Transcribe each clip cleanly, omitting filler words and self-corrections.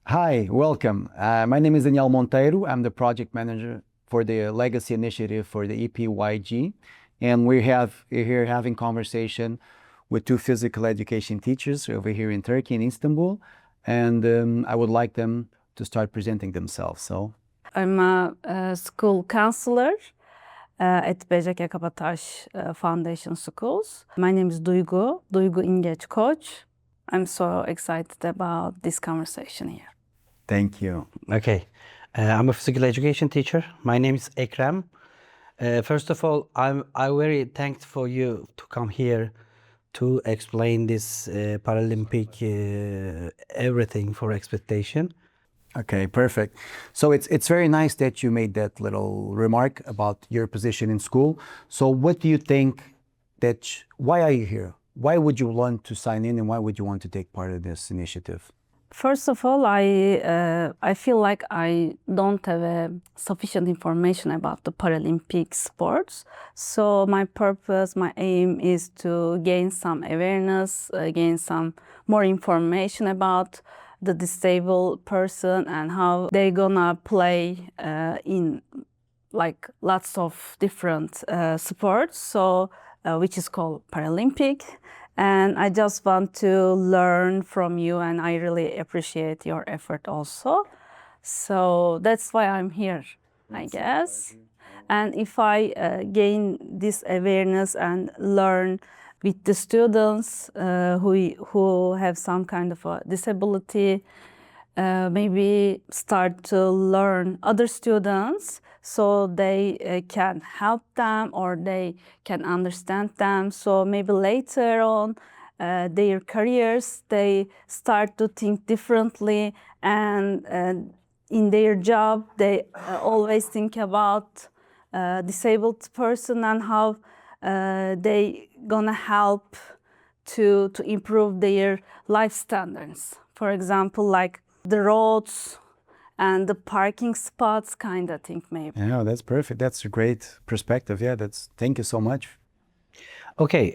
Hi, welcome. My name is Daniel Monteiro. I'm the project manager for the Legacy Initiative for the EPYG. And we're here having conversation with two physical education teachers over here in Turkey, in Istanbul. And I would like them to start presenting themselves. I'm a school counselor at EPYG Foundation Schools. My name is Duygu, İngeç coach. I'm so excited about this conversation here. Thank you. Okay, I'm a physical education teacher. My name is Ekrem. First of all, I'm very thankful for you to come here to explain this Paralympic everything for expectation. Okay, perfect. So it's very nice that you made that little remark about your position in school. So what do you think why are you here? Why would you want to sign in and why would you want to take part of this initiative? First of all, I feel like I don't have sufficient information about the Paralympic sports. So my purpose, my aim is to gain some awareness, gain some more information about the disabled person and how they're gonna play in like lots of different sports. So which is called Paralympic. And I just want to learn from you, and I really appreciate your effort also. So that's why I'm here, I guess. And if I gain this awareness and learn with the students who have some kind of a disability, maybe start to learn other students so they can help them or they can understand them. So maybe later on their careers, they start to think differently, and in their job, they always think about disabled person and how they gonna help to improve their life standards. For example, like the roads and the parking spots kind of thing, maybe. Yeah, that's perfect. That's a great perspective. Yeah, thank you so much. Okay,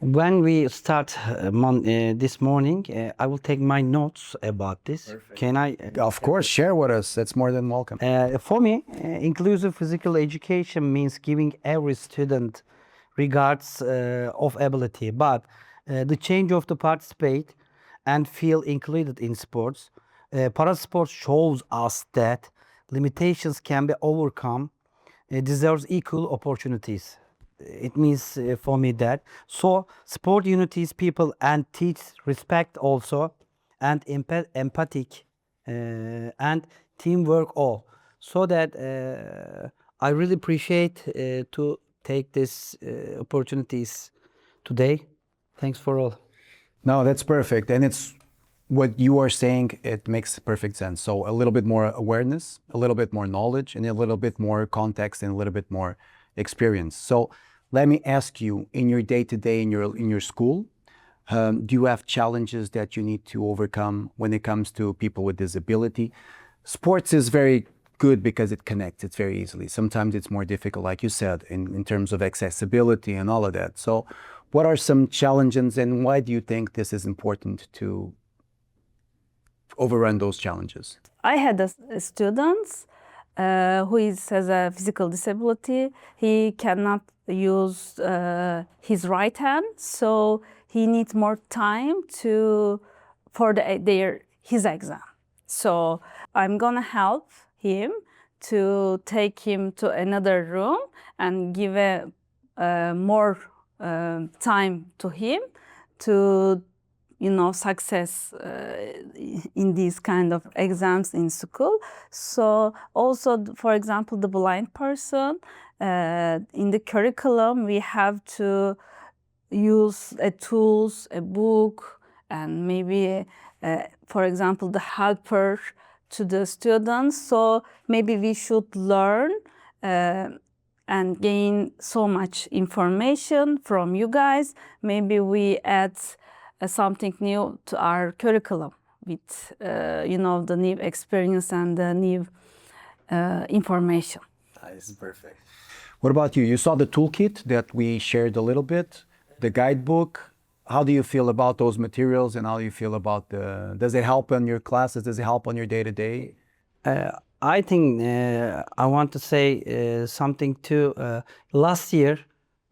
when we start this morning, I will take my notes about this. Perfect. Can I? Of course, share with us. That's more than welcome. For me, inclusive physical education means giving every student regards of ability, but the change of the participate and feel included in sports. Parasport shows us that limitations can be overcome, deserves equal opportunities. It means for me that. So sport unites people and teach respect also, and empathic and teamwork all. So that I really appreciate to take these opportunities today. Thanks for all. No, that's perfect. And it's what you are saying, it makes perfect sense. So a little bit more awareness, a little bit more knowledge, and a little bit more context and a little bit more experience. So let me ask you, in your day-to-day, in your school, do you have challenges that you need to overcome when it comes to people with disability? Sports is very good because it connects, it's very easily. Sometimes it's more difficult, like you said, in terms of accessibility and all of that. So what are some challenges and why do you think this is important to overrun those challenges? I had a student who has a physical disability. He cannot use his right hand, so he needs more time for his exam. So I'm gonna help him to take him to another room and give more time to him to success in these kind of exams in school. So also, for example, the blind person, in the curriculum, we have to use tools, a book, and maybe, for example, the helper to the students. So maybe we should learn and gain so much information from you guys. Maybe we add something new to our curriculum with the new experience and the new information. That is perfect. What about you? You saw the toolkit that we shared a little bit, the guidebook. how do you feel about those materials, and how do you feel about does it help on your classes? Does it help on your day-to-day? I think I want to say something too. Last year,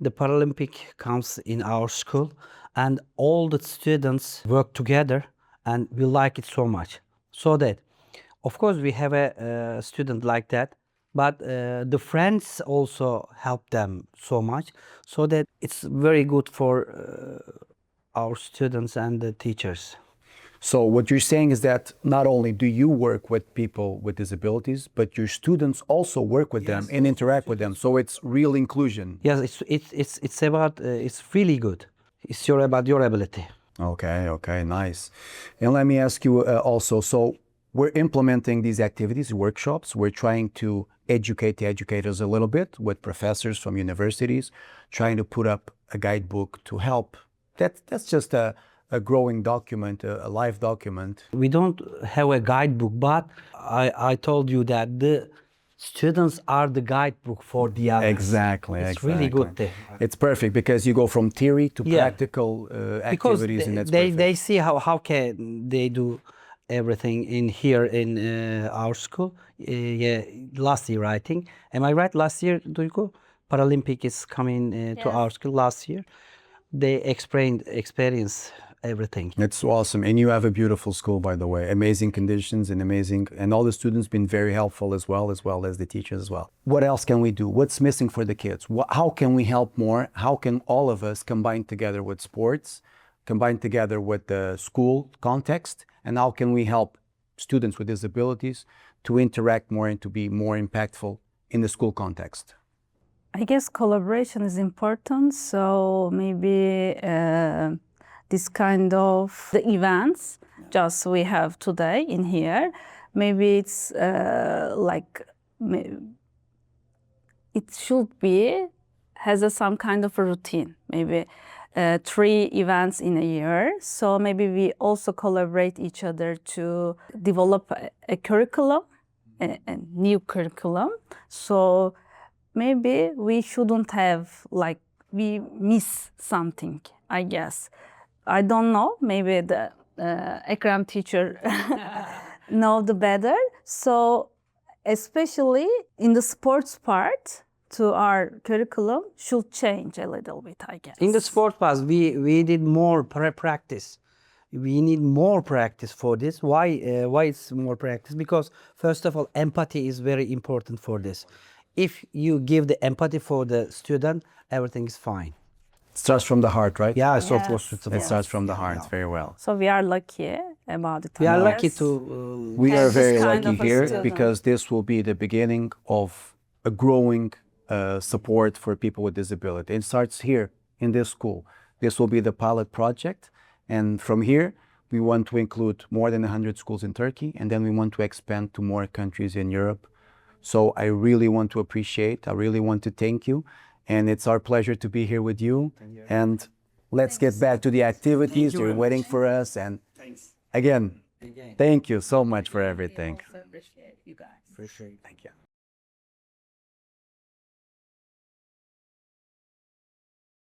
the Paralympic comes in our school, and all the students work together, and we like it so much. So that, of course, we have a student like that, but the friends also help them so much, so that it's very good for our students and the teachers. So what you're saying is that not only do you work with people with disabilities, but your students also work with them and interact with them. So it's real inclusion. Yes, it's about it's really good. It's about your ability. Okay, nice. And let me ask you also, so we're implementing these activities, workshops. We're trying to educate the educators a little bit with professors from universities, trying to put up a guidebook to help. That's just a growing document, a live document. We don't have a guidebook, but I told you that the students are the guidebook for the others. Exactly. It's really good thing. It's perfect because you go from theory to practical activities, and that's perfect. They see how can they do everything in here in our school. Last year I think. Am I right? Last year, Duygu, Paralympic is coming to our school last year. They experience everything. It's awesome. And you have a beautiful school, by the way. Amazing conditions and all the students been very helpful as well as the teachers as well. What else can we do? What's missing for the kids? How can we help more? How can all of us combine together with sports, combine together with the school context, and how can we help students with disabilities to interact more and to be more impactful in the school context? I guess collaboration is important. So maybe this kind of the events just we have today in here, maybe it's like it should be has some kind of a routine, maybe 3 events in a year. So maybe we also collaborate each other to develop a curriculum, a new curriculum. So maybe we shouldn't have like we miss something, I guess. I don't know, maybe the Ekrem teacher know the better. So especially in the sports part to our curriculum should change a little bit, I guess. In the sport part, we did more practice. We need more practice for this. Why it's more practice? Because first of all, empathy is very important for this. If you give the empathy for the student, everything is fine. It starts from the heart, right? Yeah, Yes. It starts from the heart, very well. So we are lucky about it. We are I lucky guess. to. We have are this very kind lucky of a here student. because this will be the beginning of a growing support for people with disability. It starts here in this school. This will be the pilot project. And from here, we want to include more than 100 schools in Turkey. And then we want to expand to more countries in Europe. So I really want to I really want to thank you. And it's our pleasure to be here with you. And let's get back to the activities. You're waiting for us. And again, thank you so much for everything. I also appreciate you guys. Appreciate. Thank you.